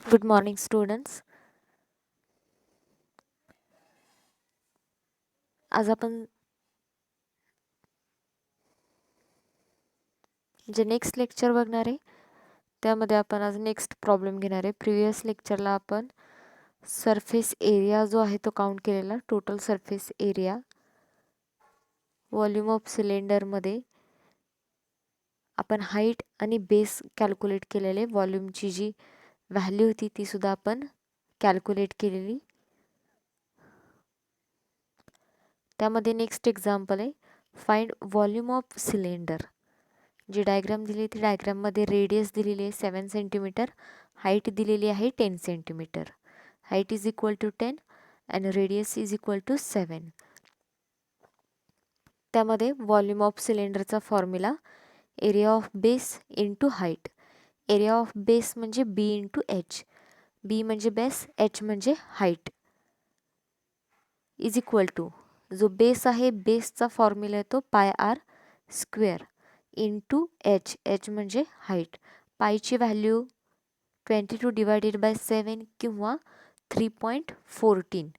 Good morning, students. आज आपण जे नेक्स्ट लेक्चर बघणार आहे त्यामध्ये आपण आज नेक्स्ट प्रॉब्लेम घेणार आहे. प्रिव्हियस लेक्चरला आपण सरफेस एरिया जो आहे तो काउंट केलेला, total surface area, volume of सिलेंडरमध्ये आपण हाईट आणि बेस कॅल्क्युलेट केलेले, व्हॉल्यूमची जी व्हॅल्यू होती ती सुद्धा आपण कॅल्क्युलेट केलेली. त्यामध्ये नेक्स्ट एक्झाम्पल आहे फाइंड व्हॉल्यूम ऑफ सिलेंडर. जी डायग्राम दिली ती डायग्राममध्ये रेडियस दिलेली आहे 7 सेंटीमीटर, हाईट दिलेली आहे 10 centimetre. Height is equal to 10 आणि रेडियस इज इक्वल टू 7. त्यामध्ये व्हॉल्यूम ऑफ सिलेंडरचा formula area of base into height. Area of base म्हणजे बी इंटू एच. बी म्हणजे बेस, एच म्हणजे हाईट, इज इक्वल टू जो base आहे बेसचा formula येतो pi R square into H. H म्हणजे हाईट. पायची व्हॅल्यू 22 डिवायडेड बाय 7 किंवा 3.14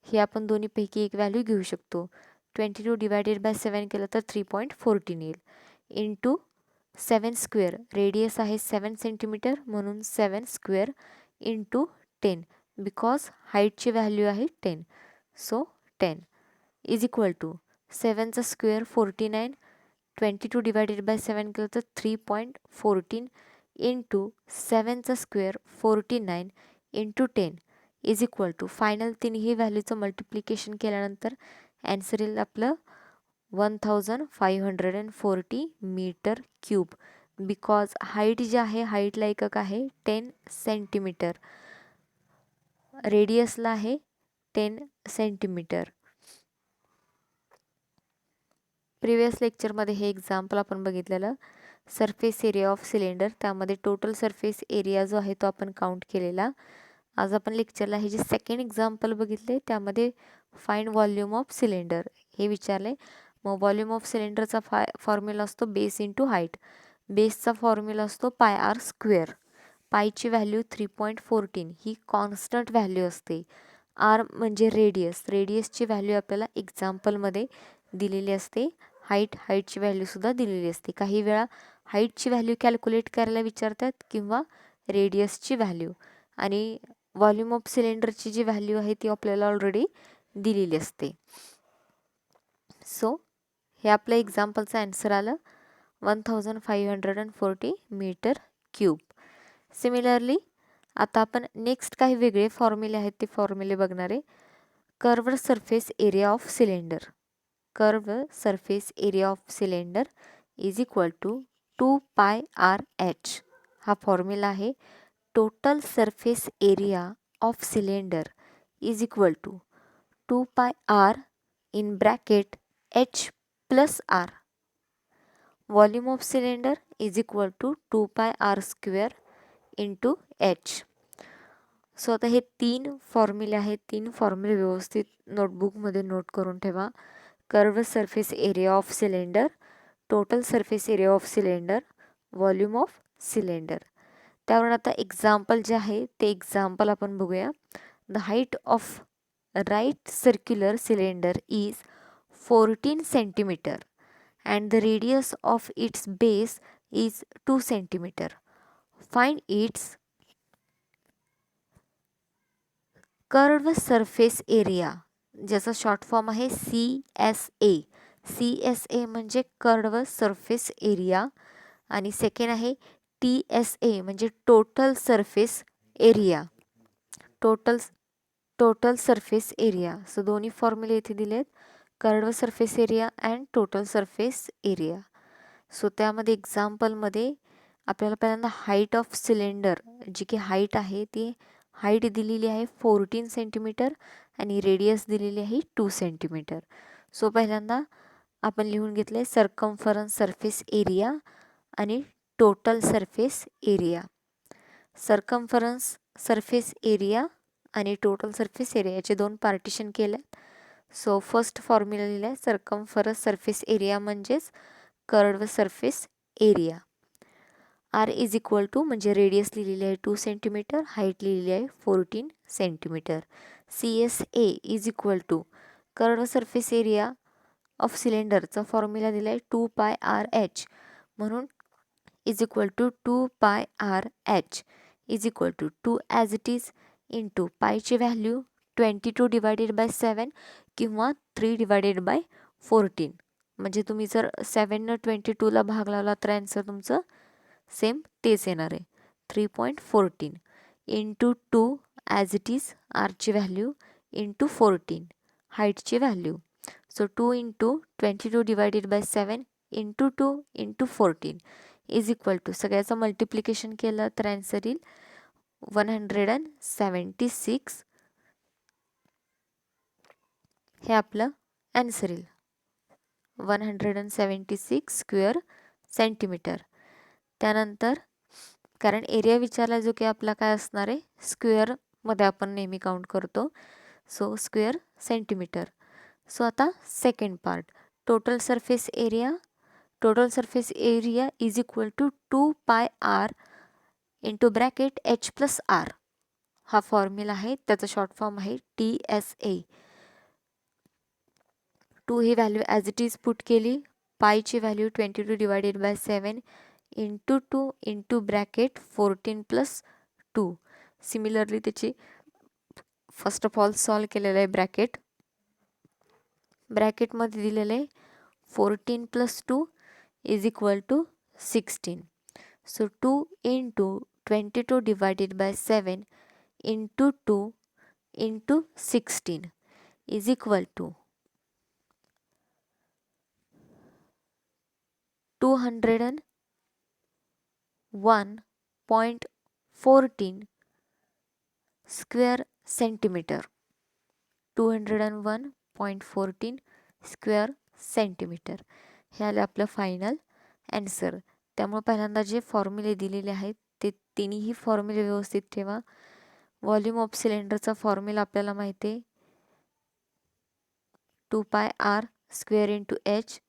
ही आपण दोन्हीपैकी एक व्हॅल्यू घेऊ शकतो. 22 डिवायडेड बाय 7 केलं तर 3.14 येईल. इंटू 7 स्क्वेअर, रेडियस आहे 7 सेंटीमीटर म्हणून 7 स्क्वेअर इंटू 10 बिकॉज हाईटची व्हॅल्यू आहे 10. सो 10 इज इक्वल टू 7चा स्क्वेअर 49, 22 डिवायडेड बाय 7 केलं तर 3.14 इंटू 7चा square 49 into 10 is equal to final तिन्ही व्हॅल्यूचं मल्टिप्लिकेशन केल्यानंतर ॲन्सर येईल आपलं 1540 मीटर क्यूब. बिकॉज हाईट जी आहे हाईटला एकक आहे 10 सेंटीमीटर, रेडियसला आहे 10 सेंटीमीटर. प्रिव्हियस लेक्चरमध्ये हे एक्झाम्पल आपण बघितलेलं सरफेस एरिया ऑफ सिलेंडर. त्यामध्ये टोटल सरफेस एरिया जो आहे तो आपण काउंट केलेला. आज आपण लेक्चरला हे जे सेकंड एक्झाम्पल बघितले त्यामध्ये फाइंड व्हॉल्यूम ऑफ सिलेंडर हे विचारले. मग व्हॉल्यूम ऑफ सिलेंडरचा फॉर्म्युला असतो बेस इंटू हाईट. बेसचा फॉर्म्युला असतो पाय आर स्क्वेअर. पायची व्हॅल्यू 3.14 ही कॉन्स्टंट व्हॅल्यू असते. आर म्हणजे रेडियस, रेडियसची व्हॅल्यू आपल्याला एक्झाम्पलमध्ये दिलेली असते. हाईटची व्हॅल्यूसुद्धा दिलेली असते. काही वेळा हाईटची व्हॅल्यू कॅल्क्युलेट करायला विचारतात किंवा रेडियसची व्हॅल्यू, आणि व्हॉल्यूम ऑफ सिलेंडरची जी व्हॅल्यू आहे ती आपल्याला ऑलरेडी दिलेली असते. सो हे आपलं एक्झाम्पलचं ॲन्सर आलं 1540 मीटर क्यूब. सिमिलरली आता आपण नेक्स्ट काही वेगळे फॉर्म्युले आहेत ते फॉर्म्युले बघणार आहे. Curved surface area of cylinder. Curve surface area of cylinder is equal to 2 pi R H. हा फॉर्म्युला आहे. Total surface area of cylinder is equal to 2 pi r in bracket h plus r. Volume of cylinder is equal to 2 pi r square into h. So आता हे 3 फॉर्म्युले आहेत. 3 फॉर्म्युले व्यवस्थित नोटबुकमध्ये note करून ठेवा. Curve surface area of cylinder, total surface area of cylinder, volume of cylinder. त्यावरून आता example जे आहे ते एक्झाम्पल आपण बघूया. The height of right circular cylinder is 14 centimeter and the radius of its base is 2 centimeter. Find its curved surface area, ज्याचा short form आहे CSA. CSA म्हणजे कर्व्ड सरफेस एरिया, आणि सेकंड आहे TSA म्हणजे total surface area. Total surface area. So दोन्ही फॉर्म्युले इथे दिलेत, curved surface area and total surface area. So त्यामध्ये एक्झाम्पलमध्ये आपल्याला पहिल्यांदा हाईट ऑफ सिलेंडर, जी की हाईट आहे ती हाईट दिलेली आहे 14 सेंटीमीटर आणि रेडियस दिलेली आहे 2 सेंटीमीटर. सो पहिल्यांदा आपण लिहून घेतले सर्कम्फरन्स सरफेस एरिया आणि total surface area. Circumference surface area आणि टोटल सरफेस एरिया याचे 2 पार्टिशन केले. सो फर्स्ट फॉर्म्युला लिहिला आहे सर्कम्फरन्स सरफेस एरिया म्हणजेच curved surface area. R is equal to म्हणजे रेडियस लिहिलेली आहे 2 सेंटीमीटर, हाईट लिहिलेली आहे 14 centimetre. CSA is equal to curve surface area of सिलेंडरचा फॉर्म्युला दिला आहे 2 पाय आर एच, म्हणून is equal to 2 pi R H is equal to 2 as it is into पायची व्हॅल्यू 22 डिवायडेड बाय 7 किंवा 3 divided by 14. म्हणजे तुम्ही जर 7 22ला भाग लावला तर आन्सर तुमचं सेम तेच येणार आहे 3.14 इंटू 2 ॲज इट इज आरची व्हॅल्यू इंटू 14 हाईटची value. So 2 into 22 divided by 7 into 2 into 14 is equal to सगळ्याचं मल्टिप्लिकेशन केलं तर आन्सर येईल 176. हे आपलं आन्सर येईल 176 स्क्वेअर सेंटीमीटर. त्यानंतर कारण एरिया विचारला जो की आपला काय असणार आहे स्क्वेअरमध्ये आपण नेहमी काउंट करतो, सो स्क्वेअर सेंटीमीटर. सो आता second part total surface area. Total surface area is equal to 2 pi R into bracket H plus R. हा फॉर्म्युला आहे, त्याचा शॉर्ट फॉर्म आहे TSA. 2 ही value as it is put केली, पायची value 22 divided by 7 into 2 into bracket 14 plus 2. Similarly त्याची first of all solve केलेलं आहे ब्रॅकेटमध्ये दिलेलं आहे 14 plus 2 is equal to 16. So 2 into 22 divided by 7 into 2 into 16 is equal to 201.14 square centimetre. 201.14 square centimetre हे आले आपलं फायनल ॲन्सर. त्यामुळे पहिल्यांदा जे फॉर्म्युले दिलेले आहेत ते तिन्ही फॉर्म्युले व्यवस्थित ठेवा. व्हॉल्यूम ऑफ सिलेंडरचा फॉर्म्युला आपल्याला माहिती आहे 2 pi R square into H.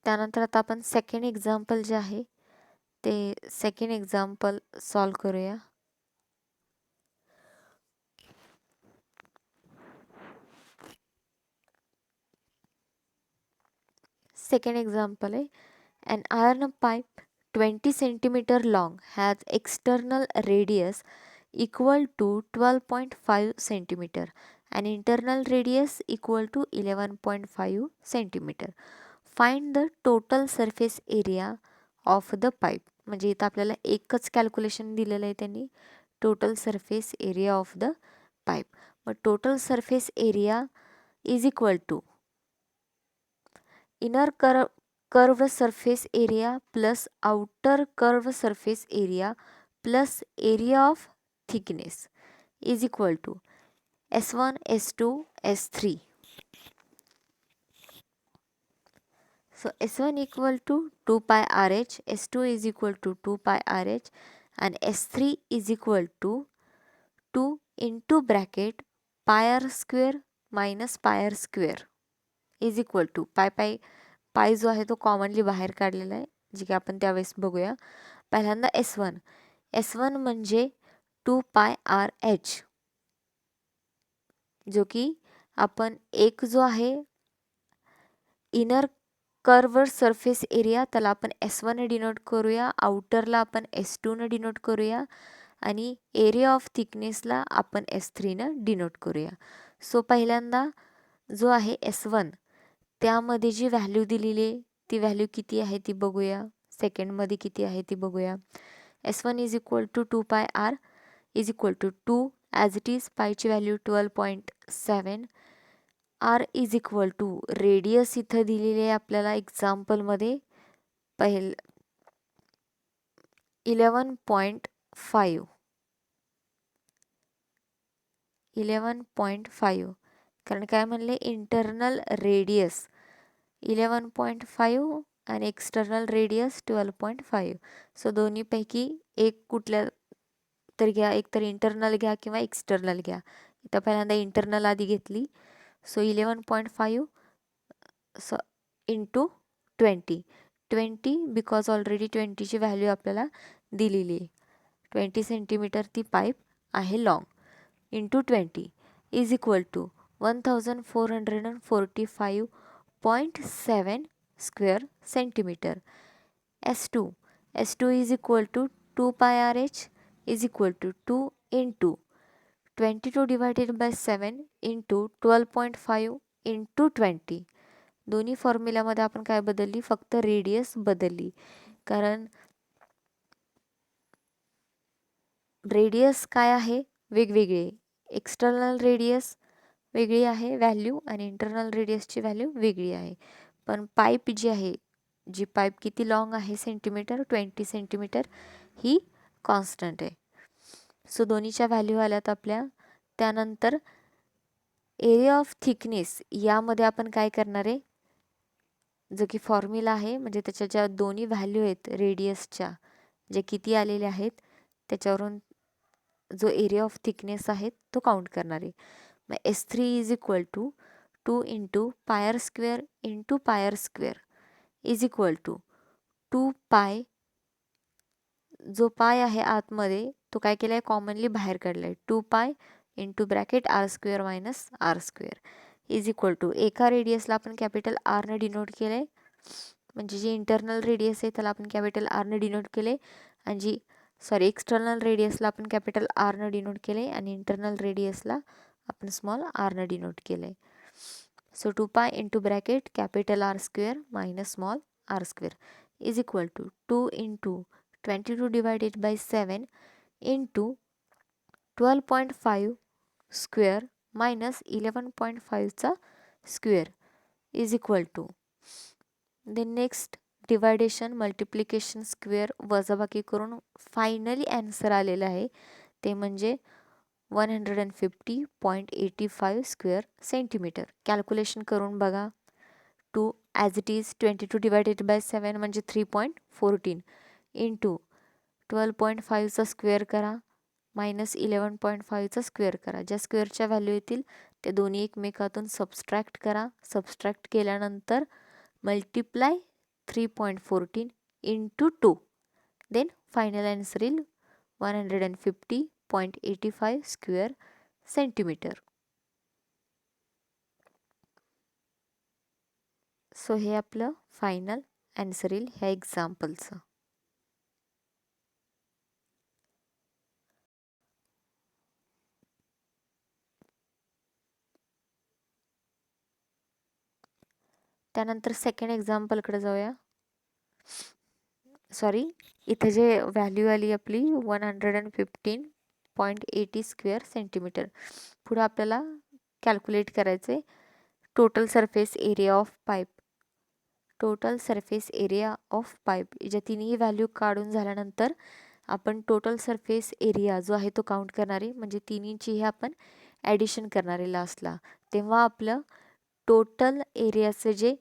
त्यानंतर आता आपण सेकंड एक्झाम्पल जे आहे ते सेकंड एक्झाम्पल सॉल्व करूया. सेकंड एक्झाम्पल आहे an iron pipe 20 centimeter long has external radius equal to 12.5 centimeter and internal radius equal to 11.5 centimeter. Find the total surface area of the pipe. म्हणजे इथं आपल्याला एकच calculation दिलेलं आहे त्यांनी total surface area of the pipe. मग total surface area is equal to inner curve surface area plus outer curve surface area plus area of thickness is equal to S1 S2 S3. So S1 equal to 2 pi RH, S2 is equal to 2 pi RH and S3 is equal to 2 into bracket pi r square minus pi r square is equal to पाय जो आहे तो commonly बाहेर काढलेला आहे जे की आपण त्यावेळेस बघूया. पहिल्यांदा S1 म्हणजे 2 पाय आर एच जो की आपण एक जो आहे इनर कर्व्ड सरफेस एरिया त्याला आपण S1 ने डिनोट करूया, आउटरला आपण S2 ने डिनोट करूया आणि एरिया ऑफ थिकनेसला आपण S3 ने डिनोट करूया. सो पहिल्यांदा जो आहे S1 त्यामध्ये जी व्हॅल्यू दिलेली आहे ती व्हॅल्यू किती आहे ती बघूया. सेकंडमध्ये किती आहे ती बघूया. S1 is equal to 2 pi R is equal to 2 as it is पायची value 12.7. R is equal to radius इथं दिलेली आहे आपल्याला एक्झाम्पलमध्ये 11.5 कारण काय म्हणले इंटरनल रेडियस 11.5 आणि एक्सटर्नल रेडियस 12.5. सो दोन्हीपैकी एक कुठल्या तर घ्या, एकतर इंटरनल घ्या किंवा एक्सटर्नल घ्या. इथं पहिल्यांदा इंटरनल आधी घेतली. सो 11.5 इंटू 20 बिकॉज ऑलरेडी 20ची व्हॅल्यू आपल्याला दिलेली आहे. 20 सेंटीमीटर ती पाईप आहे long, into 20 is equal to 1445.7 square centimetre. S2 is equal to 2 pi RH is equal to 2 into 22 divided by 7 into 12.5 into 20. दोन्ही फॉर्म्युल्यामध्ये आपण काय बदलली, फक्त रेडियस बदलली. कारण रेडियस काय आहे, वेगवेगळे. एक्सटर्नल रेडियस वेगळी आहे व्हॅल्यू आणि इंटरनल रेडियसची व्हॅल्यू वेगळी आहे. पण पाईप जी आहे, जी पाईप किती लॉंग आहे सेंटीमीटर, 20 सेंटीमीटर, ही कॉन्स्टंट आहे. सो दोन्हीच्या व्हॅल्यू आल्यात आपल्या. त्यानंतर एरिया ऑफ थिकनेस, यामध्ये आपण काय करणार आहे, जो की फॉर्म्युला आहे, म्हणजे त्याच्या ज्या दोन्ही व्हॅल्यू आहेत रेडियसच्या, जे किती आलेले आहेत त्याच्यावरून जो एरिया ऑफ थिकनेस आहे तो काउंट करणार आहे. मग S3 is equal to 2 into pi r square into pi r square is equal to 2 pi. जो पाय आहे आतमध्ये तो काय केला आहे, कॉमनली बाहेर काढला आहे. 2 pi into bracket R square minus R square is equal to, एका रेडियसला आपण कॅपिटल आरने डिनोट केलं आहे, म्हणजे जी इंटरनल रेडियस आहे त्याला आपण कॅपिटल आरने डिनोट केले, आणि जी एक्सटर्नल रेडियसला आपण कॅपिटल आरने डिनोट केले आणि इंटरनल रेडियसला आपण स्मॉल आरने डिनोट केले. So 2 pi into bracket capital R square minus small R square is equal to 2 into 22 divided by 7 into 12.5 square minus 11.5चा square is equal to. Then next division, multiplication, square, वजाबाकी करून finally answer आलेलं आहे ते म्हणजे 150.85 square centimetre. Calculation करून बघा. 2 as it is 22 divided by 7 म्हणजे 3.14 इंटू 12.5चा स्क्वेअर करा मायनस 11.5चा स्क्वेअर करा. ज्या स्क्वेअरच्या व्हॅल्यू येतील त्या दोन्ही एकमेकातून सबस्ट्रॅक्ट करा. सबस्ट्रॅक्ट केल्यानंतर multiply 3.14 into 2. Then final answer येईल 150.85 स्क्वेअर सेंटीमीटर. सो हे आपलं फायनल आन्सर येईल ह्या एक्झाम्पलचं. त्यानंतर सेकंड एक्झाम्पलकडे जाऊया. इथे जे व्हॅल्यू आली आपली 115.80 स्क्वेअर सेंटीमीटर. पुढे आपल्याला कॅल्क्युलेट करायचे total surface area of pipe. Total surface area of pipe ज्या तिन्ही व्हॅल्यू काढून झाल्यानंतर आपण टोटल सरफेस एरिया जो आहे तो काउंट करणार आहे, म्हणजे तिन्हीची आपण ॲडिशन करणार आहे लास्टला. तेव्हा आपलं टोटल एरियाचं जे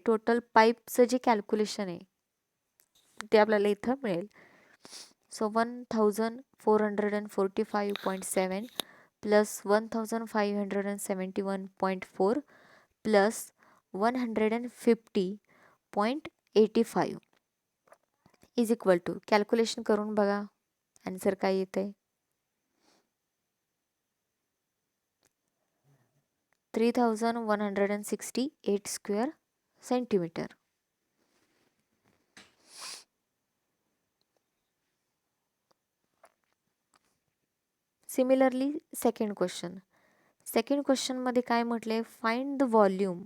टोटल पाईपचं जे कॅल्क्युलेशन आहे ते आपल्याला इथं मिळेल. So 1445.7 plus 1571.4 plus 150.85 is equal to, calculation करून बघा आन्सर काय येत आहे. 3168 स्क्वेअर सेंटीमीटर. सिमिलरली सेकंड क्वेश्चनमध्ये काय म्हटले, find the volume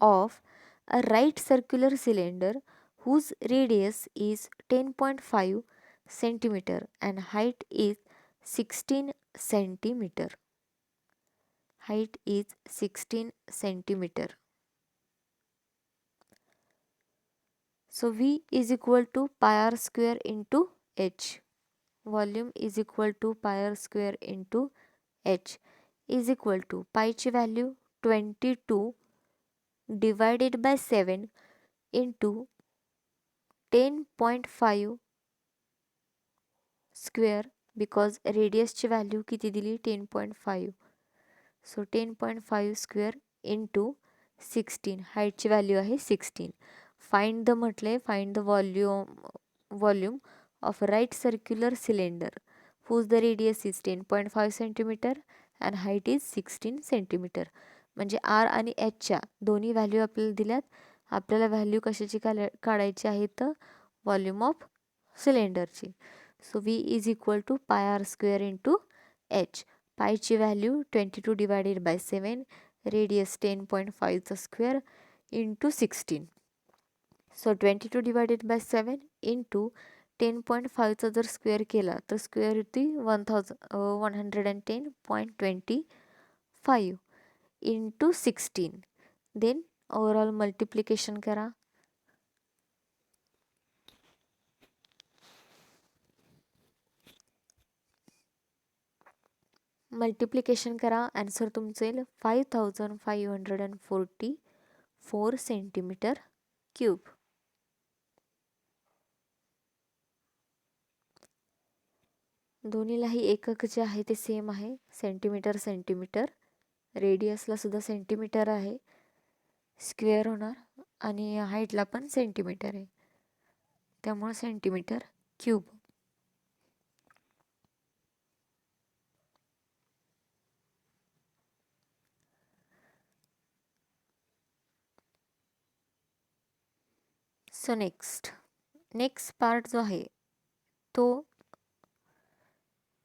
of a right circular cylinder whose radius is 10.5 centimeter and height is 16 centimeter. Height is 16 centimeter. So V is equal to pi r square into H. Volume is equal to pi r square into H is equal to pi ची value 22 divided by 7 into 10.5 square because रेडियसची value किती दिली 10.5. So 10.5 square into 16. हाईटची value आहे 16. Find the म्हटले find the volume of right circular cylinder whose the radius is 10.5 cm and height is 16 cm. म्हणजे R आणि एचच्या दोन्ही व्हॅल्यू आपल्याला दिल्यात. आपल्याला व्हॅल्यू कशाची काढायची आहे तर व्हॉल्यूम ऑफ सिलेंडरची. So V is equal to pi R square into H. पायची व्हॅल्यू 22 डिवायडेड बाय 7, रेडियस 10.5चा square into 16. So 22 divided by 7 into 10.5चा जर स्क्वेअर केला तर स्क्वेअर होती 110.25 इंटू 16. देन ओव्हरऑल मल्टिप्लिकेशन करा. मल्टिप्लिकेशन करा, आन्सर तुमचं येईल 5544 सेंटीमीटर क्यूब. दोन्हीलाही एकक जे आहे ते सेम आहे, सेंटीमीटर सेंटीमीटर. रेडियसला सुद्धा सेंटीमीटर आहे, स्क्वेअर होणार आणि हाईटला पण सेंटीमीटर आहे, त्यामुळे centimetre cube. So next part जो आहे तो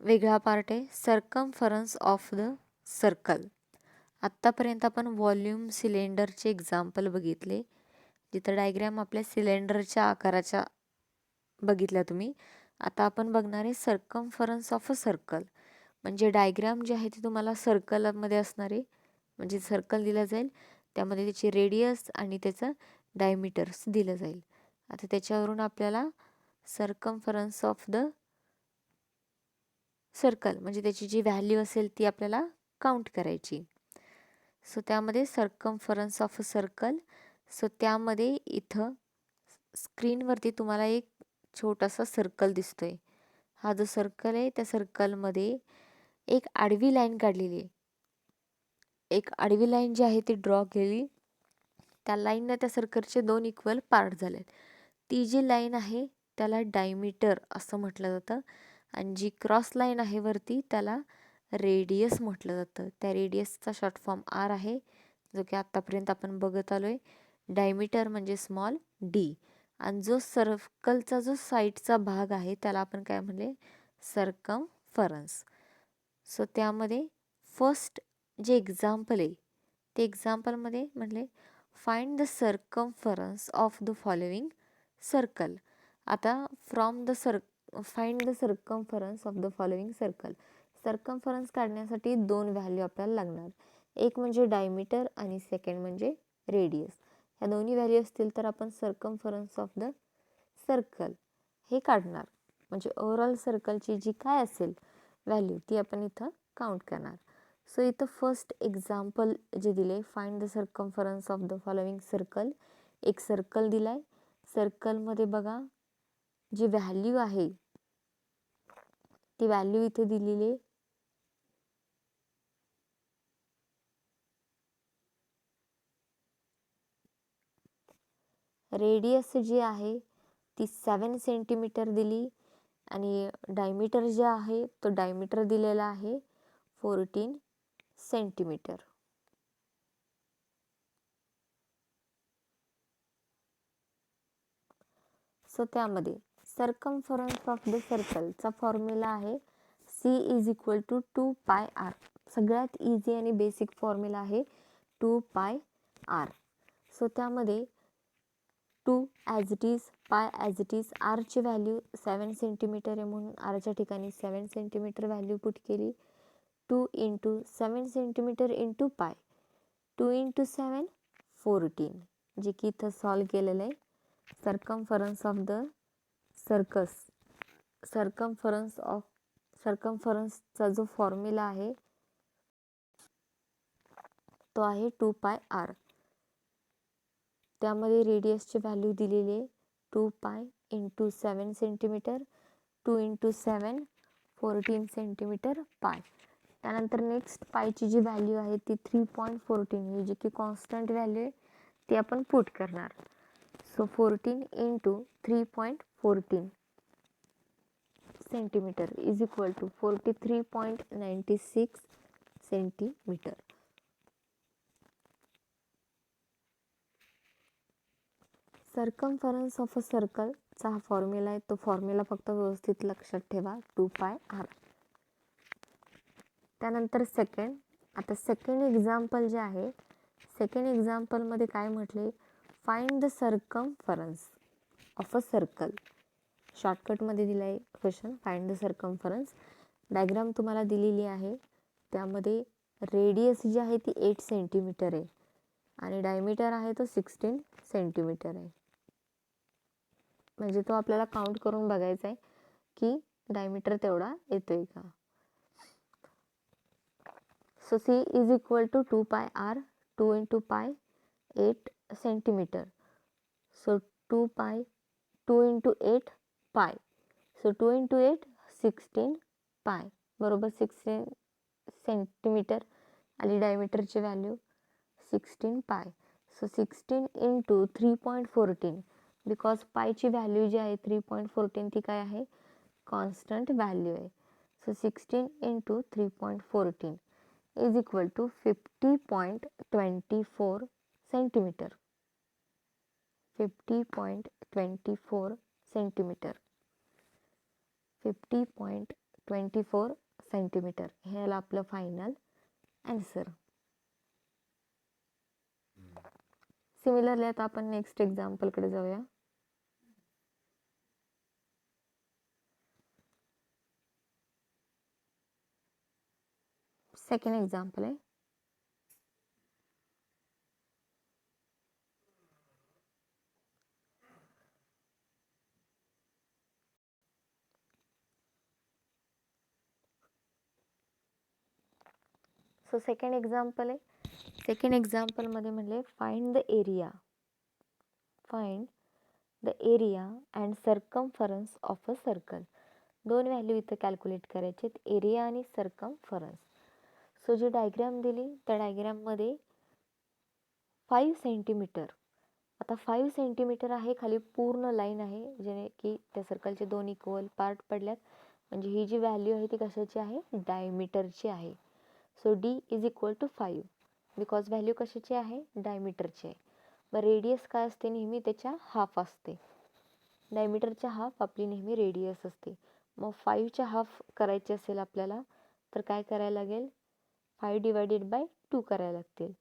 वेगळा पार्ट आहे, सर्कमफरन्स ऑफ द सर्कल. आत्तापर्यंत आपण व्हॉल्यूम सिलेंडरचे एक्झाम्पल बघितले, जिथं डायग्रॅम आपल्या सिलेंडरच्या आकाराच्या बघितल्या तुम्ही. आता आपण बघणार आहे सर्कमफरन्स ऑफ अ सर्कल. म्हणजे डायग्रॅम जे आहे ते तुम्हाला सर्कलमध्ये असणार आहे, म्हणजे सर्कल दिलं जाईल, त्यामध्ये त्याची रेडियस आणि त्याचं डायमीटर्स दिलं जाईल. आता त्याच्यावरून आपल्याला सर्कमफरन्स ऑफ द सर्कल म्हणजे त्याची जी व्हॅल्यू असेल ती आपल्याला काउंट करायची. सो त्यामध्ये circumference of a circle. So त्यामध्ये इथं स्क्रीनवरती तुम्हाला एक छोटासा सर्कल दिसतोय. हा जो सर्कल आहे त्या सर्कलमध्ये एक आडवी लाईन काढलेली आहे. एक आडवी लाईन जी आहे ती ड्रॉ केली, त्या लाईननं त्या सर्कलचे 2 इक्वल पार्ट झालेत. ती जी लाईन आहे त्याला डायमीटर असं म्हटलं जातं आणि जी क्रॉस लाईन आहे वरती त्याला रेडियस म्हटलं जातं. त्या रेडियसचा शॉर्ट फॉर्म आर आहे, जो की आत्तापर्यंत आपण बघत आलो आहे. डायमीटर म्हणजे स्मॉल डी, आणि जो सर्कलचा जो साईडचा भाग आहे त्याला आपण काय म्हणले, सर्कमफरन्स. सो त्यामध्ये फर्स्ट जे एक्झाम्पल आहे ते एक्झाम्पलमध्ये म्हणले find the circumference of the following circle. आता from the find the circumference of the following circle. Circumference काढण्यासाठी 2 व्हॅल्यू आपल्याला लागणार, एक म्हणजे डायमीटर आणि सेकंड म्हणजे रेडियस. ह्या दोन्ही व्हॅल्यू असतील तर आपण सर्कमफरन्स ऑफ द सर्कल हे काढणार. म्हणजे ओव्हरऑल सर्कलची जी काय असेल व्हॅल्यू ती आपण इथं काउंट करणार. सो इथं फर्स्ट एक्झाम्पल जे दिले, find the circumference of the following circle. एक सर्कल दिलाय, सर्कलमध्ये बघा जी व्हॅल्यू आहे ती व्हॅल्यू इथे दिलेली आहे. रेडियस जी आहे ती 7 सेंटीमीटर दिली आणि डायमीटर जे आहे तो डायमीटर दिलेला आहे 14 सेंटीमीटर. सो त्यामध्ये सर्कमफरन्स ऑफ द सर्कलचा फॉर्म्युला आहे C is equal to 2 pi R. सगळ्यात इझी आणि बेसिक फॉर्म्युला आहे 2 पाय आर. सो त्यामध्ये 2 as it is, pi as it is. आरची व्हॅल्यू 7 सेंटीमीटर आहे म्हणून आरच्या ठिकाणी 7 सेंटीमीटर व्हॅल्यू पुट केली. 2 into 7 centimetre into pi, 2 into 7 14, जे की इथं सॉल्व केलेलं आहे. सर्कमफरन्स ऑफ द सर्कमफरन्सचा जो फॉर्म्युला आहे तो आहे 2 पाय आर. त्यामध्ये रेडियसची व्हॅल्यू दिलेली आहे 2 pi into 7 centimetre, 2 into 7 14 centimetre पाय. त्यानंतर नेक्स्ट पायची जी व्हॅल्यू आहे ती 3.14 ही जी की कॉन्स्टंट व्हॅल्यू आहे ती आपण पुट करणार. So 14 into 3.14 centimetre is equal to 43.96 centimetre. Circumference of a सर्कलचा हा फॉर्म्युला आहे. तो फॉर्म्युला फक्त व्यवस्थित लक्षात ठेवा, 2πr. त्यानंतर आता सेकंड एक्झाम्पल जे आहे, सेकंड एक्झाम्पलमध्ये काय म्हटले, find the circumference of a circle. शॉर्टकटमध्ये दिला आहे question, find the circumference. Diagram तुम्हाला दिलेली आहे. त्यामध्ये रेडियस जी आहे ती 8 सेंटीमीटर आहे आणि डायमीटर आहे तो 16 सेंटीमीटर आहे. म्हणजे तो आपल्याला काउंट करून बघायचा आहे की डायमीटर तेवढा येतोय का. So C is equal to 2πr, 2 into pi 8 centimetre. So 2 into 8 पाय. सो 2 इंटू 8 16 पाय बरोबर 16 सेंटीमीटर आणि डायमीटरची value 16 pi. So 16 into 3.14 because पायची व्हॅल्यू जी आहे 3.14 ती काय आहे, कॉन्स्टंट व्हॅल्यू आहे. So 16 into 3.14 is equal to 50.24 centimetre. 50.24 centimetre. 50.24 centimetre हे आलं आपलं फायनल आन्सर. सिमिलरली आता आपण नेक्स्ट एक्झाम्पलकडे जाऊया. सेकंड एक्झाम्पल आहे. सो सेकंड एक्झाम्पल आहे. सेकंड एक्झाम्पलमध्ये म्हणले find the area and circumference of a circle. दोन व्हॅल्यू इथं कॅल्क्युलेट करायचे आहेत, एरिया आणि सर्कमफरन्स. सो जी डायग्राम दिली त्या डायग्राममध्ये 5 सेंटीमीटर, आता 5 सेंटीमीटर आहे, खाली पूर्ण लाईन आहे जेणे की त्या सर्कलचे दोन इक्वल पार्ट पडल्यात. म्हणजे ही जी व्हॅल्यू आहे ती कशाची आहे, डायमीटरची आहे. So D is equal to 5 because value कशाची आहे, डायमीटरची आहे. मग रेडियस काय असते, नेहमी त्याच्या हाफ असते. डायमीटरच्या हाफ आपली नेहमी रेडियस असते. मग 5च्या हाफ करायचे असेल आपल्याला तर काय करायला लागेल, 5 डिवायडेड बाय 2 करायला लागतील.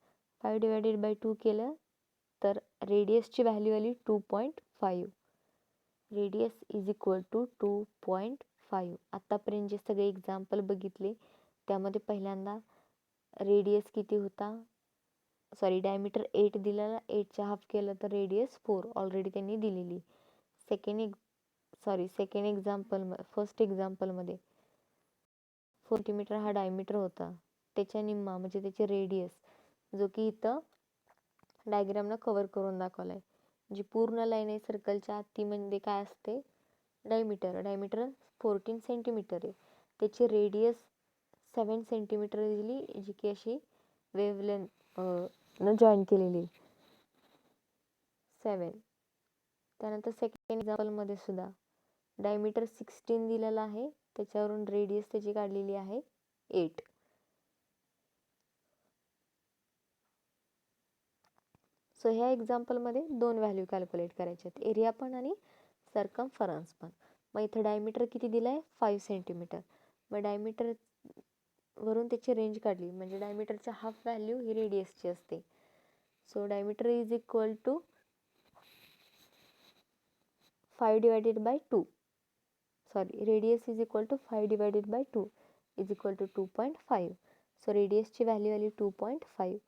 5 डिवायडेड बाय 2 केलं तर रेडियसची व्हॅल्यू आली 2.5. Radius is equal to 2.5. आत्तापर्यंत जे सगळे एक्झाम्पल बघितले त्यामध्ये पहिल्यांदा रेडियस किती होता, डायमीटर 8 दिलेला, 8च्या हाफ केलं तर रेडियस 4 ऑलरेडी त्यांनी दिलेली. सेकंड एक्झाम्पल फर्स्ट एक्झाम्पलमध्ये 4 सेंटीमीटर हा डायमीटर होता, त्याच्या निम्मा म्हणजे त्याची रेडियस जो की इथं डायग्रामनं कव्हर करून दाखवला आहे. जी पूर्ण लाईन आहे सर्कलच्या आत ती म्हणजे काय असते, डायमीटर 14 सेंटीमीटर आहे. त्याची रेडियस 7 सेंटीमीटर दिली जी की अशी वेवलेंथ न जॉईन केलेली 7. त्यानंतर सेकंड एक्झाम्पलमध्ये सुद्धा डायमीटर 16 दिलेला आहे, त्याच्यावरून रेडियस त्याची काढलेली आहे 8. सो ह्या एक्झाम्पलमध्ये दोन व्हॅल्यू कॅल्क्युलेट करायचे आहेत, एरिया पण आणि सर्कमफरन्स पण. मग इथं डायमीटर किती दिला आहे, 5 सेंटीमीटर. मग डायमीटर वरून त्याची रेंज काढली म्हणजे डायमीटरच्या हाफ व्हॅल्यू ही रेडियसची असते. So diameter is equal to 5 divided by 2. Radius is equal to 5 divided by 2 is equal to 2.5. So रेडियसची व्हॅल्यू आली 2.5.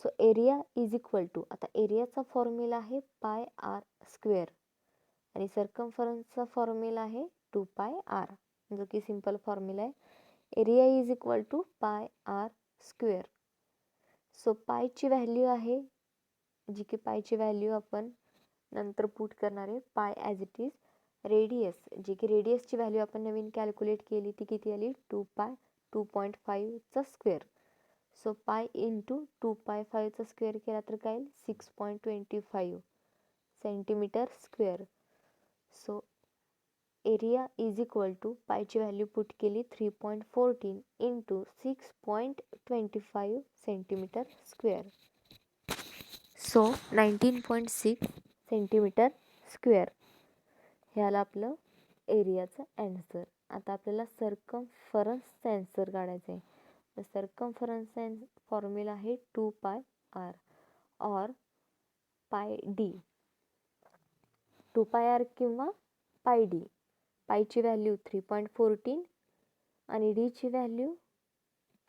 So area is equal to, आता एरियाचा फॉर्म्युला आहे पाय आर स्क्वेअर आणि सर्कमफरन्सचा फॉर्म्युला आहे 2πr, जो की सिंपल फॉर्म्युला आहे. Area is equal to pi R square. So पायची व्हॅल्यू आहे जी की पायची व्हॅल्यू आपण नंतर पुट करणार आहे, पाय ॲज इट इज रेडियस, जे की रेडियसची व्हॅल्यू आपण नवीन कॅल्क्युलेट केली ती किती आली 2π square. So pi into 2π5 square केला तर काय येईल 6.25 centimetre square. So area is equal to पायची व्हॅल्यू पुट केली 3.14 into 6.25 centimetre square. So 19.6 centimetre square ह्याला आपलं एरियाचं ॲन्सर. आता आपल्याला सर्कमफरन्सचं ॲन्सर काढायचं आहे. तर सर्कमफरन्सचा फॉर्म्युला आहे 2πr और पाय डी. 2πr किंवा पाय डी. पायची व्हॅल्यू 3.14 आणि डीची व्हॅल्यू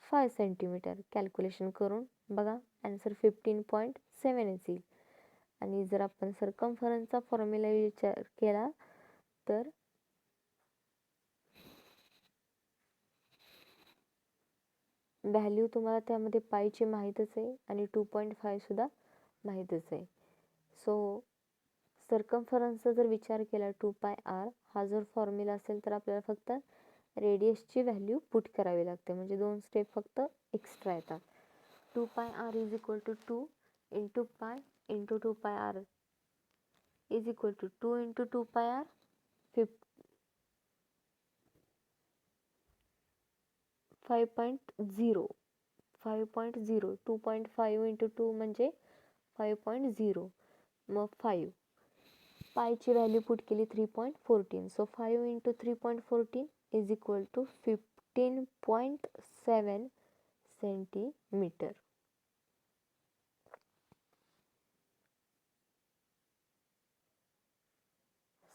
5 सेंटीमीटर. कॅल्क्युलेशन करून बघा ॲन्सर 15.7 येईल. आणि जर आपण सर्कमफरन्सचा फॉर्म्युला विचार केला तर व्हॅल्यू तुम्हाला त्यामध्ये पायची माहीतच आहे आणि 2.5 सुद्धा माहीतच आहे. सो सर्कमफरन्सचा जर विचार केला 2πr हा जर फॉर्म्युला असेल तर आपल्याला फक्त रेडियसची व्हॅल्यू पुट करावी लागते, म्हणजे 2 स्टेप फक्त एक्स्ट्रा येतात. 2πr is equal to 2 into pi into 2πr is equal to 2 into 2πr 5.0 2.5 into 2 म्हणजे 5.0. मग 5 पायची व्हॅल्यू पुट केली 3.14. So 5 into 3.14 is equal to 15.7 centimetre.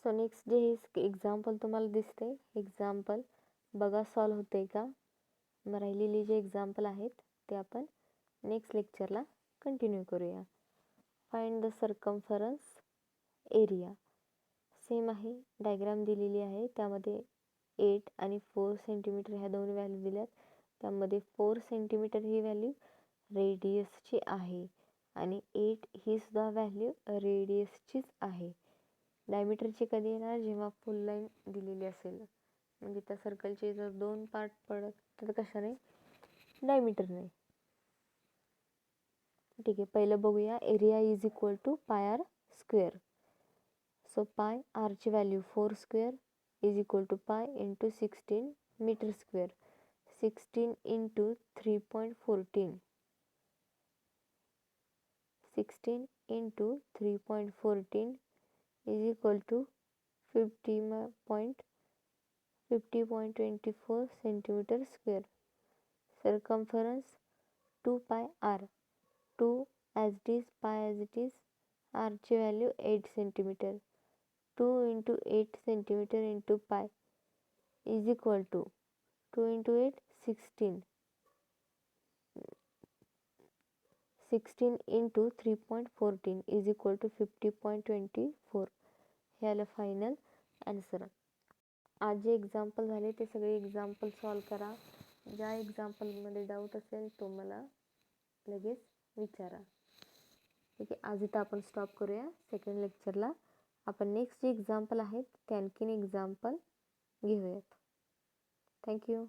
So next जे हे एक्झाम्पल तुम्हाला दिसते, एक्झाम्पल बघा सॉल्व होते का. मग राहिलेली जे एक्झाम्पल आहेत ते आपण नेक्स्ट लेक्चरला कंटिन्यू करूया. Find the circumference area. Same आहे, डायग्राम दिलेली आहे, त्यामध्ये 8 आणि 4 सेंटीमीटर ह्या दोन व्हॅल्यू दिल्यात. त्यामध्ये 4 सेंटीमीटर ही व्हॅल्यू रेडियसची आहे आणि 8 ही सुद्धा व्हॅल्यू रेडियसचीच आहे. डायमीटरची कधी येणार, जेव्हा फुल लाईन दिलेली असेल, म्हणजे त्या सर्कलचे जर 2 पार्ट पडत तर कशाने, डायमीटरने. ठीक आहे, पहिलं बघूया. Area is equal to pi R square. So pi आरची value 4 square is equal to pi into 16 metre square. 16 into 3.14 16 into 3.14 is equal to 50.24 centimeter square. Circumference 2πr. 2 as it is, pi as it is. R ची value 8 centimeter. 2 into 8 centimeter into pi is equal to 2 into 8 16. 16 into 3.14 is equal to 50.24. हे आलं final answer. आज जे example झाले ते सगळे example solve करा. ज्या एक्झाम्पलमध्ये डाऊट असेल तो मला लगेच विचारा. ठीक आहे, आज इथं आपण स्टॉप करूया. सेकंड लेक्चरला आपण नेक्स्ट जे एक्झाम्पल आहेत ते आणखीन एक्झाम्पल घेऊयात. थँक्यू.